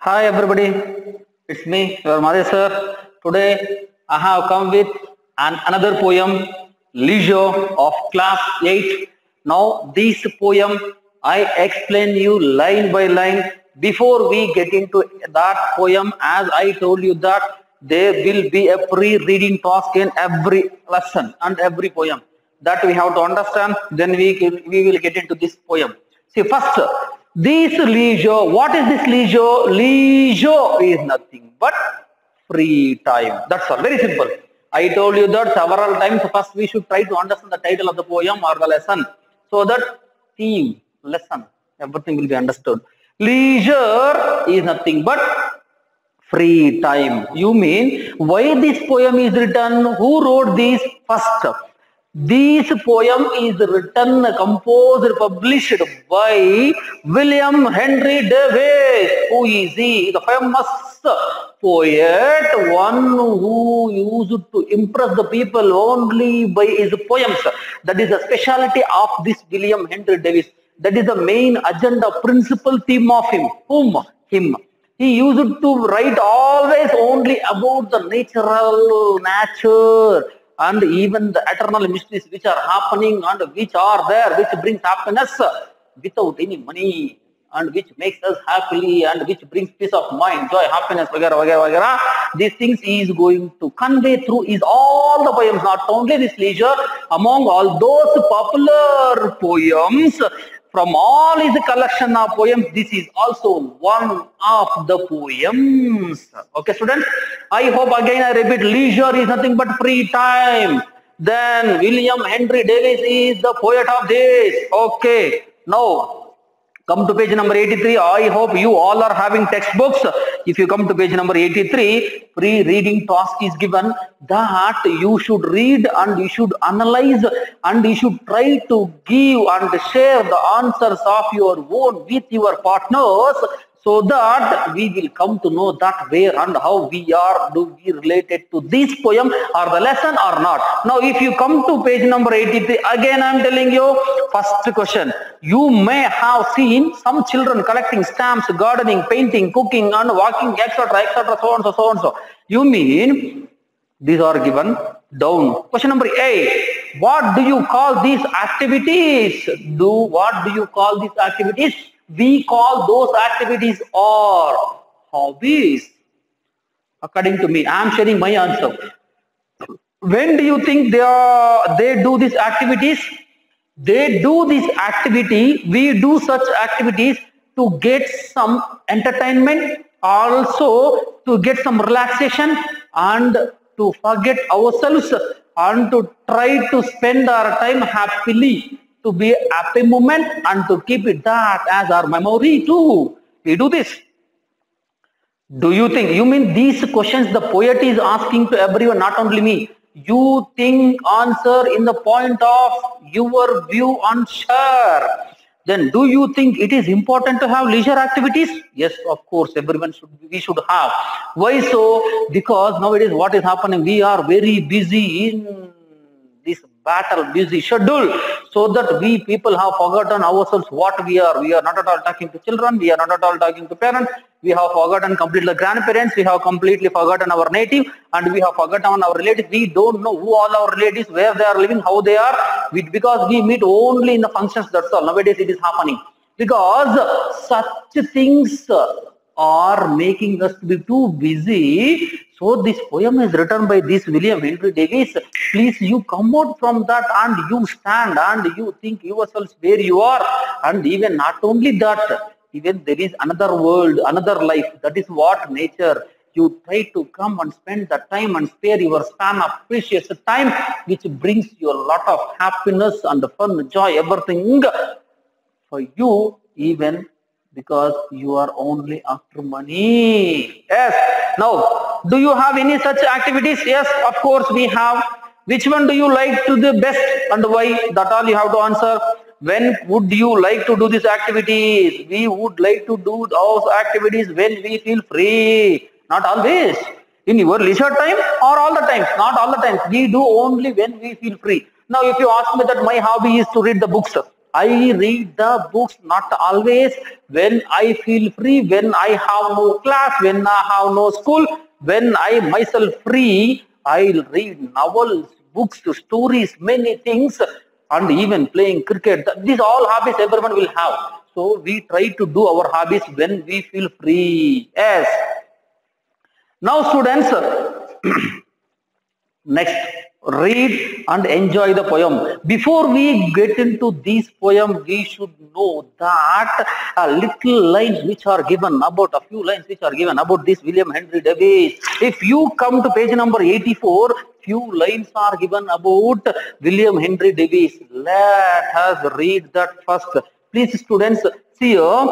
Hi everybody, it's me, your Madhe sir. Today I have come with another poem, Leisure of Class 8. Now this poem I explain you line by line. Before we get into that poem, as I told you that there will be a pre-reading task in every lesson and every poem. That we have to understand, then we will get into this poem. See, first, this leisure, what is this leisure? Leisure is nothing but free time. That's all, very simple. I told you that several times. First, we should try to understand the title of the poem or the lesson, so that theme, lesson, everything will be understood. Leisure is nothing but free time. You mean why this poem is written? Who wrote this first? This poem is written, composed, published by William Henry Davis. Who is he? The famous poet, one who used to impress the people only by his poems. That is the speciality of this William Henry Davis. That is the main agenda, principal theme of him. Whom? Him. He used to write always only about the nature and even the eternal mysteries which are happening and which are there, which brings happiness without any money and which makes us happily and which brings peace of mind, joy, happiness, vagara, vagara, vagara. These things he is going to convey through is all the poems, not only this leisure. Among all those popular poems, from all his collection of poems, this is also one of the poems. Okay, students? I hope again I repeat, leisure is nothing but free time. Then William Henry Davis is the poet of this. Okay, now come to page number 83. I hope you all are having textbooks. If you come to page number 83, pre-reading task is given that you should read and you should analyze and you should try to give and share the answers of your own with your partners, so that we will come to know that where and how we are do we related to this poem or the lesson or not. Now if you come to page number 83, again I am telling you, first question, you may have seen some children collecting stamps, gardening, painting, cooking and walking, etc., etc., so on so, so on so. You mean these are given down. Question number 8, what do you call these activities? What do you call these activities? We call those activities or hobbies. According to me, I am sharing my answer. When do you think they do these activities? They do this activity, we do such activities to get some entertainment, also to get some relaxation and to forget ourselves and to try to spend our time happily, to be a happy moment and to keep it that as our memory too. We do this. Do you think, you mean these questions the poet is asking to everyone, not only me. You think, answer in the point of your view and share. Then do you think it is important to have leisure activities? Yes, of course, we should have. Why so? Because nowadays what is happening, we are very busy in this battle busy schedule, so that we people have forgotten ourselves what we are. We are not at all talking to children, we are not at all talking to parents, we have forgotten completely grandparents, we have completely forgotten our native, and we have forgotten our relatives. We don't know who all our relatives, where they are living, how they are, because we meet only in the functions, that's all. Nowadays it is happening because such things are making us to be too busy. So this poem is written by this William Henry Davis. Please, you come out from that and you stand and you think yourselves where you are. And even not only that, even there is another world, another life. That is what nature. You try to come and spend the time and spare your span of precious time, which brings you a lot of happiness and fun, joy, everything for you, even because you are only after money. Yes. Now, do you have any such activities? Yes, of course we have. Which one do you like to the best and why? That all you have to answer. When would you like to do these activities? We would like to do those activities when we feel free. Not always. In your leisure time or all the times? Not all the times. We do only when we feel free. Now, if you ask me that my hobby is to read the books, I read the books not always when I feel free, when I have no class, when I have no school, when I myself free. I'll read novels, books, stories, many things, and even playing cricket. These all hobbies everyone will have. So we try to do our hobbies when we feel free. Yes. Now students, next, read and enjoy the poem. Before we get into this poem, we should know that a little lines which are given about, a few lines which are given about this William Henry Davis. If you come to page number 84, few lines are given about William Henry Davis. Let us read that first. Please students, see here,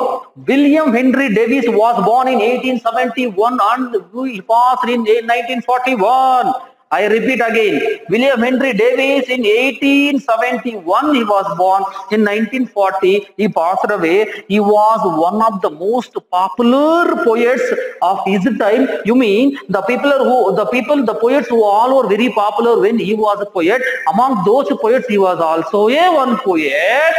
William Henry Davis was born in 1871 and he passed in 1941. I repeat again, William Henry Davis in 1871 he was born. In 1940 he passed away. He was one of the most popular poets of his time. You mean the poets who all were very popular when he was a poet. Among those poets he was also one poet,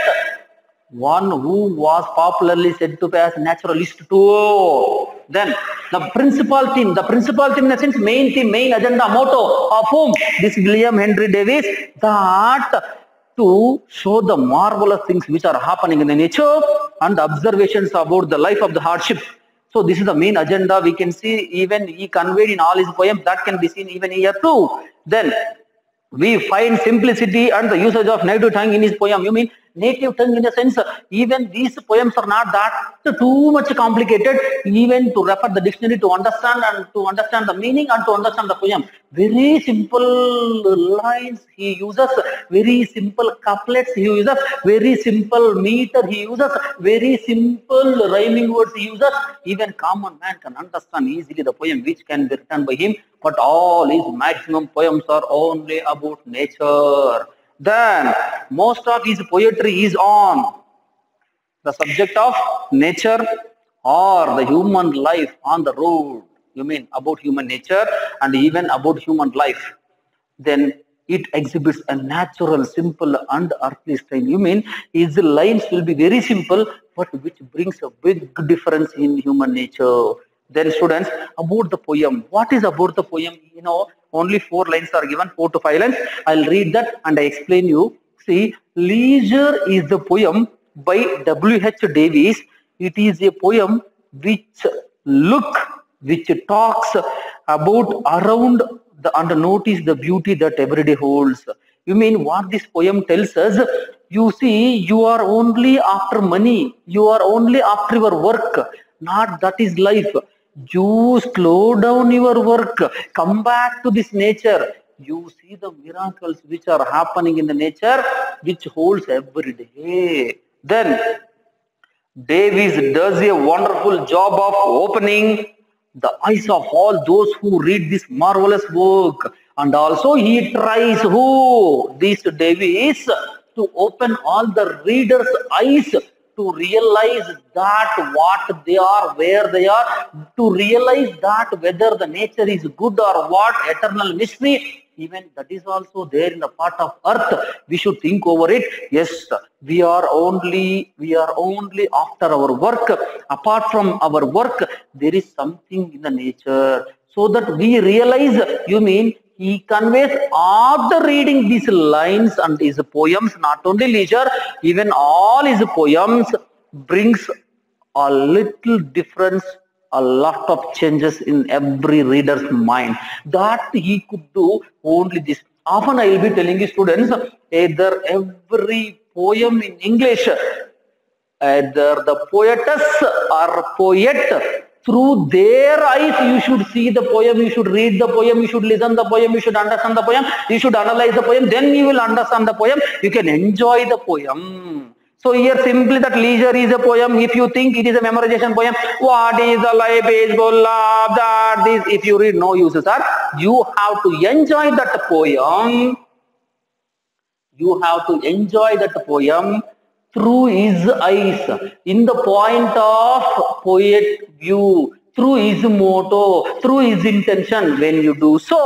one who was popularly said to be as naturalist too. Then the principal theme in the sense, main theme, main agenda, motto of whom? This William Henry Davis, that to show the marvelous things which are happening in the nature and observations about the life of the hardship. So this is the main agenda. We can see even he conveyed in all his poems, that can be seen even here too. Then we find simplicity and the usage of native tongue in his poem. You mean native tongue in a sense, even these poems are not that too much complicated, even to refer the dictionary to understand the meaning and to understand the poem. Very simple lines he uses, very simple couplets he uses, very simple meter he uses, very simple rhyming words he uses. Even common man can understand easily the poem which can be written by him, but all his maximum poems are only about nature. Then most of his poetry is on the subject of nature or the human life on the road. You mean about human nature and even about human life. Then it exhibits a natural, simple and earthly style. You mean his lines will be very simple, but which brings a big difference in human nature. Then students, about the poem. What is about the poem? You know, only 4 lines are given, 4 to 5 lines. I'll read that and I explain you. See, Leisure is the poem by W.H. Davies. It is a poem which talks about around and notice the beauty that every day holds. You mean what this poem tells us? You see, you are only after money. You are only after your work. Not that is life. You slow down your work. Come back to this nature. You see the miracles which are happening in the nature, which holds every day. Then Davies does a wonderful job of opening the eyes of all those who read this marvelous work. And also he tries this Davies to open all the readers' eyes to realize that what they are, where they are, to realize that whether the nature is good or what, eternal mystery, even that is also there in the part of earth. We should think over it. Yes, we are only after our work. Apart from our work, there is something in the nature. So that we realize, you mean, he conveys after reading these lines and his poems, not only Leisure, even all his poems brings a little difference, a lot of changes in every reader's mind. That he could do only this. Often I will be telling you students, either every poem in English, either the poetess or poet, through their eyes you should see the poem, you should read the poem, you should listen the poem, you should understand the poem, you should analyze the poem, then you will understand the poem, you can enjoy the poem. So here simply that Leisure is a poem. If you think it is a memorization poem, what is the life is full of that, this, if you read, no uses are. You have to enjoy that poem. You have to enjoy that poem through his eyes, in the point of poet view. through his motto, through his intention. When you do so,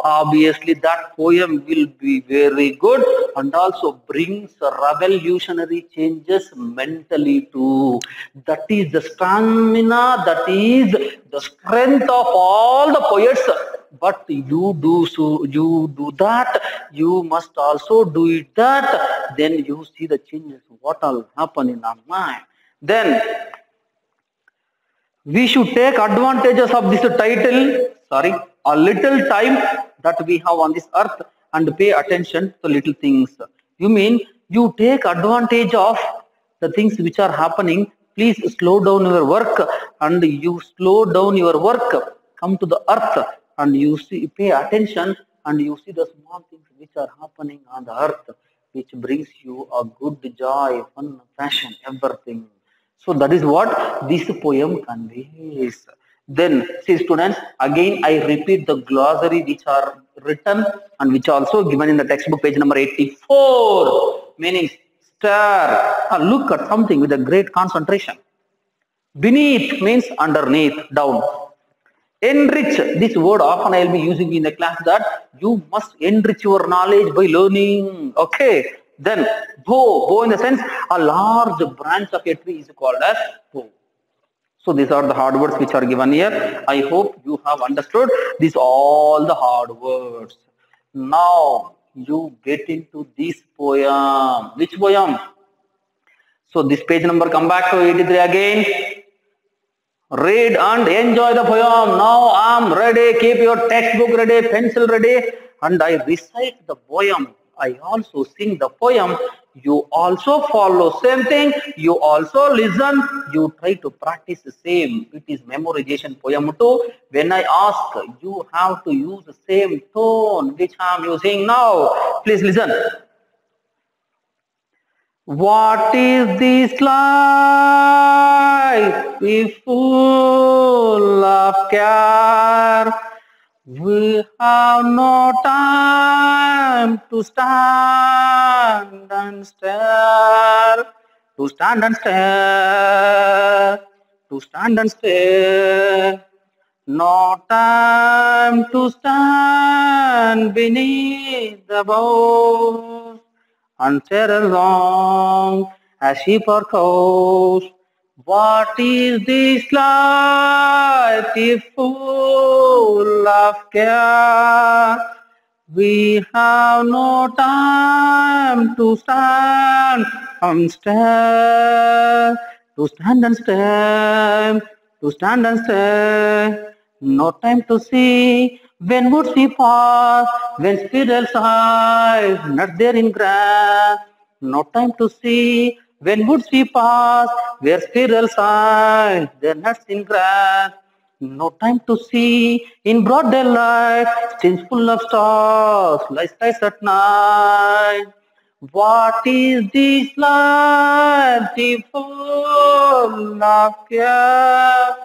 obviously that poem will be very good and also brings revolutionary changes mentally too. That is the stamina, that is the strength of all the poets. But you do so, you do that, you must also do it that, then you see the changes, what will happen in our mind. Then we should take advantages of this title, sorry, a little time that we have on this earth and pay attention to little things. You mean you take advantage of the things which are happening. Please slow down your work and you slow down your work. Come to the earth and you see, pay attention and you see the small things which are happening on the earth, which brings you a good joy, fun, passion, everything. So that is what this poem conveys. Then, see students, again I repeat the glossary which are written and which also given in the textbook page number 84. Meaning stare, look at something with a great concentration. Beneath means underneath, down. Enrich, this word often I will be using in the class, that you must enrich your knowledge by learning. Okay. Then bow in the sense a large branch of a tree is called as bow. So these are the hard words which are given here. I hope you have understood these all the hard words. Now you get into this poem. Which poem? So this page number, come back to 83 again. Read and enjoy the poem. Now I am ready. Keep your textbook ready, pencil ready, and I recite the poem. I also sing the poem. You also follow same thing. You also listen. You try to practice the same. It is memorization poem too. When I ask, you have to use the same tone which I am using now. Please listen. What is this life if full of care? We have no time to stand and stare, to stand and stare, to stand and stare. No time to stand beneath the boughs and stare along as sheep or cows. What is this life if full of care? We have no time to stand and stare, to stand and stare, to stand and stare. No time to see when woods we pass, when squirrels hide, not there in grass. No time to see when woods we pass, where squirrels hide, their nuts in grass. No time to see in broad daylight, streams full of stars, like skies at night. What is this life, the full of care?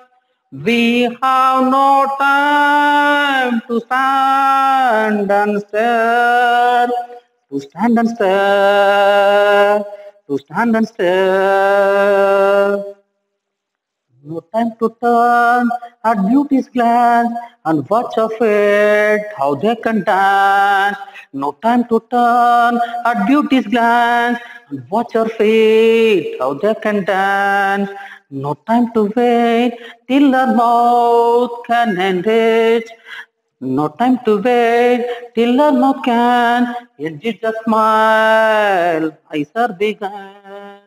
We have no time to stand and stare, to stand and stare, to stand and stare. No time to turn at beauty's glance and watch of it, how they can dance. No time to turn at beauty's glance and watch her feet, how they can dance. No time to wait till her mouth can enrich. No time to wait till her mouth can edit a smile. Eyes are begun.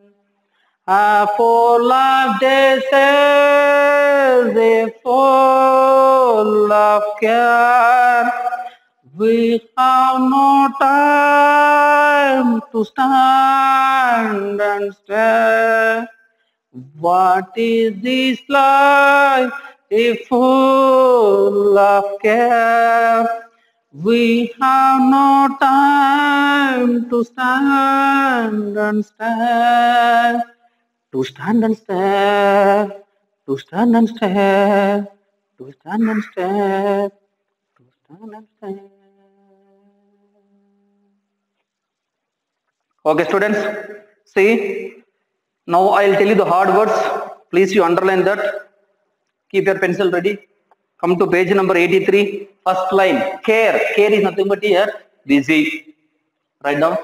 For life they say full of care. We have no time to stand and stare. What is this life if full of care? We have no time to stand and stare, to stand and stare, to stand and stare, to stand and stare, to stand and stare. Okay, students, see, now I'll tell you the hard words. Please you underline that. Keep your pencil ready. Come to page number 83. First line, care. Care is nothing but here, busy. Write down.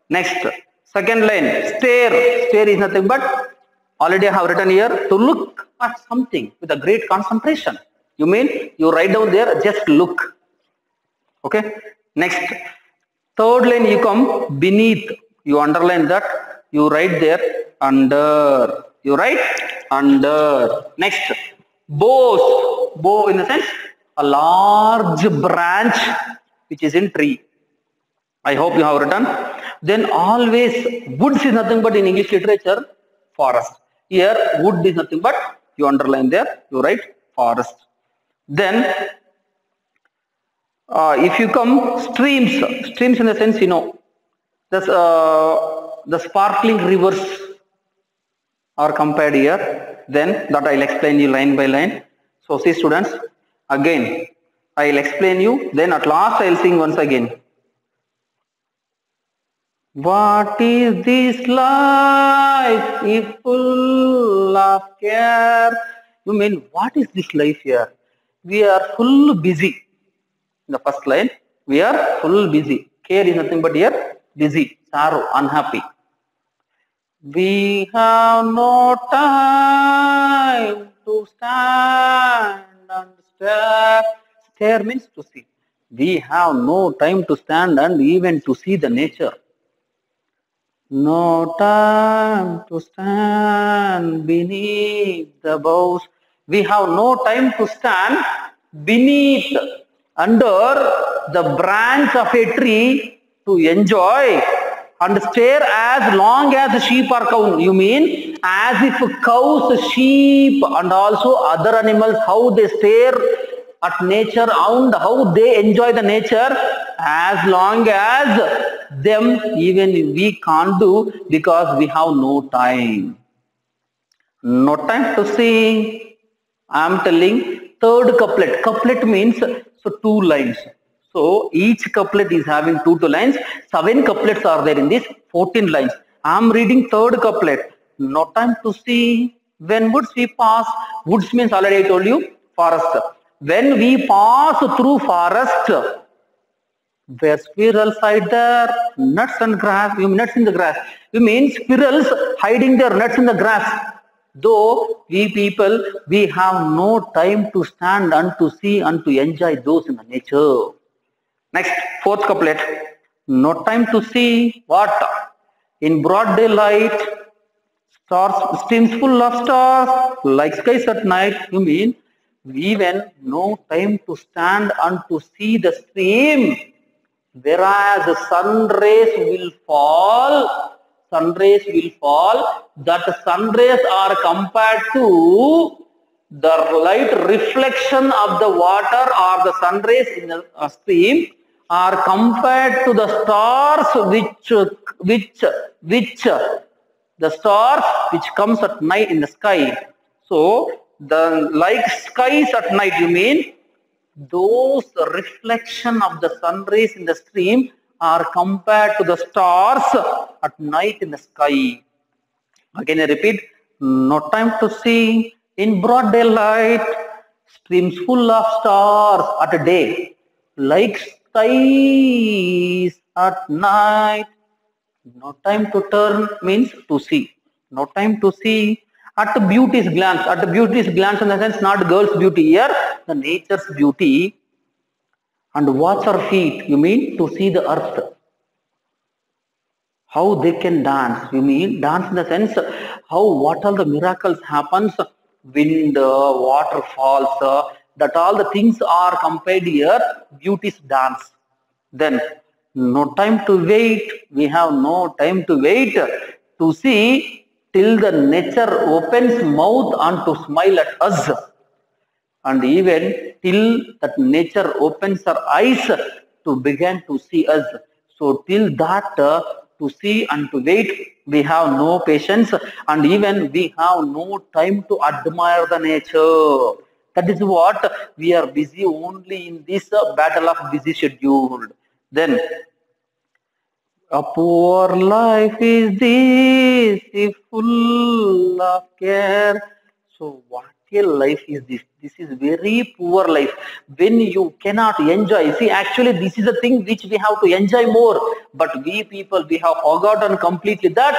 Next, second line, stare. Stare is nothing but, already I have written here, to look at something with a great concentration. You mean you write down there, just look. Okay. Next, third line you come, beneath. You underline that. You write there, under. You write under. Next, boughs. Bough in the sense, a large branch which is in tree. I hope you have written. Then always, woods is nothing but in English literature, forest. Here, wood is nothing but, you underline there, you write forest. Then, if you come, streams. Streams in the sense, you know, the sparkling rivers are compared here. Then, that I will explain you line by line. So, see students, again, I will explain you. Then at last, I will sing once again. What is this life if full of care? You mean, what is this life here? We are full busy. In the first line, we are full busy. Care is nothing but here, busy, sorrow, unhappy. We have no time to stand and stare. Stare means to see. We have no time to stand and even to see the nature. No time to stand beneath the boughs. We have no time to stand beneath, under the branch of a tree to enjoy and stare as long as sheep are cows. You mean as if cows, sheep and also other animals, how they stare at nature and how they enjoy the nature, as long as them even we can't do because we have no time. No time to sing. I am telling third couplet. Couplet means so 2 lines. So each couplet is having 2 lines. 7 couplets are there in this 14 lines. I am reading third couplet. No time to sing. When woods we pass. Woods means already I told you forest. When we pass through forest, where squirrels hide their nuts and grass. You mean nuts in the grass. You mean squirrels hiding their nuts in the grass. Though we people, we have no time to stand and to see and to enjoy those in the nature. Next, fourth couplet. No time to see what? In broad daylight, stars, streams full of stars, like skies at night. You mean even no time to stand and to see the stream, whereas the sun rays will fall. Sun rays will fall. That sun rays are compared to the light reflection of the water or the sun rays in the stream are compared to the stars the stars which comes at night in the sky. So the like skies at night, you mean those reflection of the sun rays in the stream are compared to the stars at night in the sky. Again I repeat, no time to see in broad daylight, streams full of stars at a day, like skies at night. No time to turn means to see. No time to see. At beauty's glance. At beauty's glance in the sense not girl's beauty here, the nature's beauty. And watch our feet. You mean to see the earth. How they can dance. You mean dance in the sense how what all the miracles happens. Wind, waterfalls, that all the things are compared here. Beauty's dance. Then no time to wait. We have no time to wait to see till the nature opens mouth and to smile at us. And even till that nature opens her eyes to begin to see us. So till that to see and to wait, we have no patience and even we have no time to admire the nature. That is what we are busy only in this battle of busy schedule. Then, a poor life is this, if full of care. So what real life is this. This is very poor life. When you cannot enjoy, see, actually, this is a thing which we have to enjoy more. But we people, we have forgotten completely that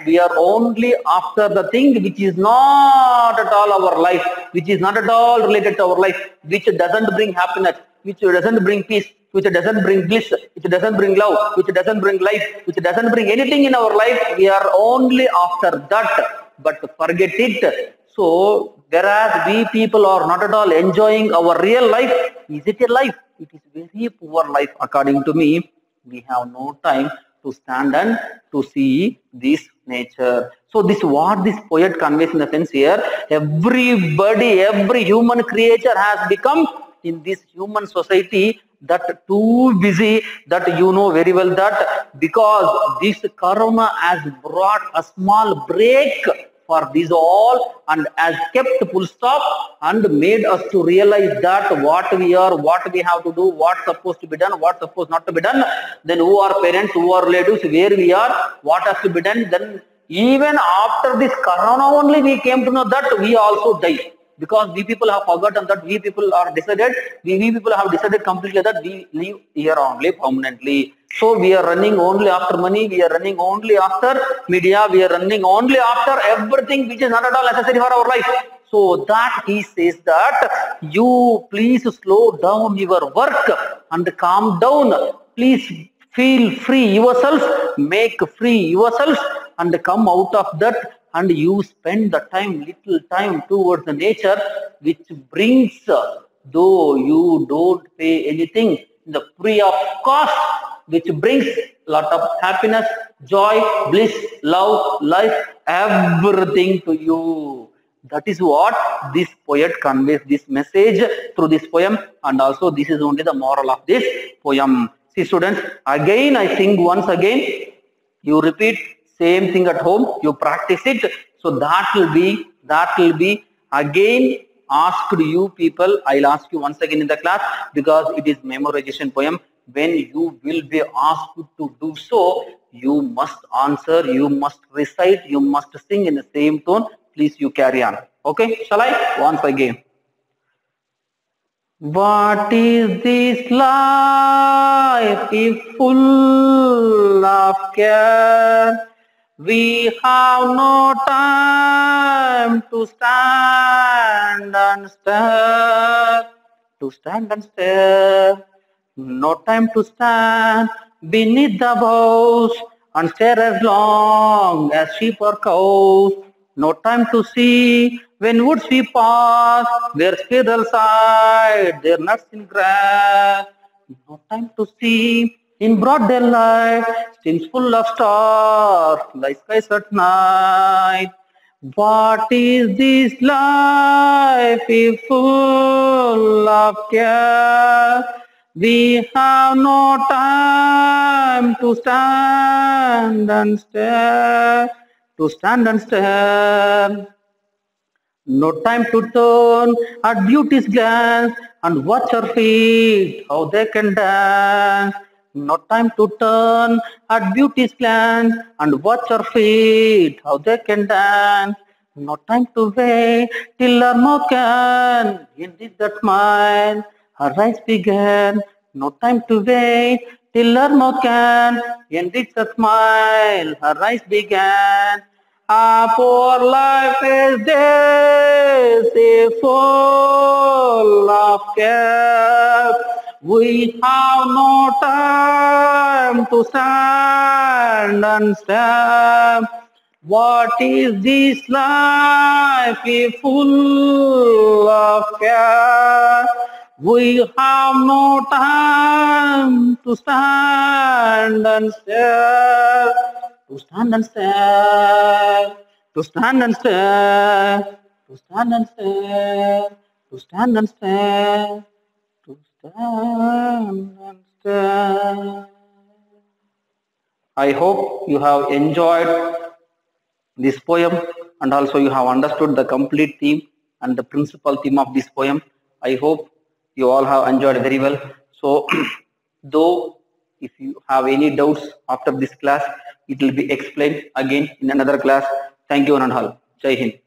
we are only after the thing which is not at all our life, which is not at all related to our life, which doesn't bring happiness, which doesn't bring peace, which doesn't bring bliss, which doesn't bring love, which doesn't bring life, which doesn't bring anything in our life. We are only after that. But forget it. So, whereas we people are not at all enjoying our real life, is it a life? It is very poor life according to me. We have no time to stand and to see this nature. So this what this poet conveys in the sense here, everybody, every human creature has become in this human society that too busy, that you know very well that because this karma has brought a small break for these all and has kept full stop and made us to realize that what we are, what we have to do, what's supposed to be done, what's supposed not to be done, then who are parents, who are relatives, where we are, what has to be done. Then even after this corona only we came to know that we also die. Because we people have forgotten that we people are decided, we people have decided completely that we live here only permanently. So we are running only after money, we are running only after media, we are running only after everything which is not at all necessary for our life. So that he says that you please slow down your work and calm down. Please feel free yourself, make free yourself and come out of that. And you spend the time, little time towards the nature, which brings, though you don't pay anything, the free of cost, which brings lot of happiness, joy, bliss, love, life, everything to you. That is what this poet conveys this message through this poem, and also this is only the moral of this poem. See students, again I sing once again, you repeat same thing at home, you practice it. So that will be again asked you people. I'll ask you once again in the class because it is memorization poem. When you will be asked to do so, you must answer, you must recite, you must sing in the same tone. Please you carry on. Okay, shall I? Once again. What is this life if full of care? We have no time to stand and stare, no time to stand beneath the boughs and stare as long as sheep or cows. No time to see when woods we pass, where squirrels hide their nuts in grass. No time to see in broad daylight, streams full of stars, like skies at night. What is this life if full of care? We have no time to stand and stare, no time to turn at beauty's glance and watch her feet, how they can dance. No time to turn at beauty's glance and watch her feet, how they can dance. No time to wait till her mouth can indeed that smile, her eyes began. No time to wait till her mouth can indeed that smile, her eyes began. Our poor life is this, full of care. We have no time to stand and stare. What is this life if full of care? We have no time to stand and stare, to stand and stare, to stand and stare, to stand and stare, to stand and stare, to stand and stare. I hope you have enjoyed this poem and also you have understood the complete theme and the principal theme of this poem. I hope you all have enjoyed very well. So though if you have any doubts after this class, it will be explained again in another class. Thank you, Anandhal. Jai Hind.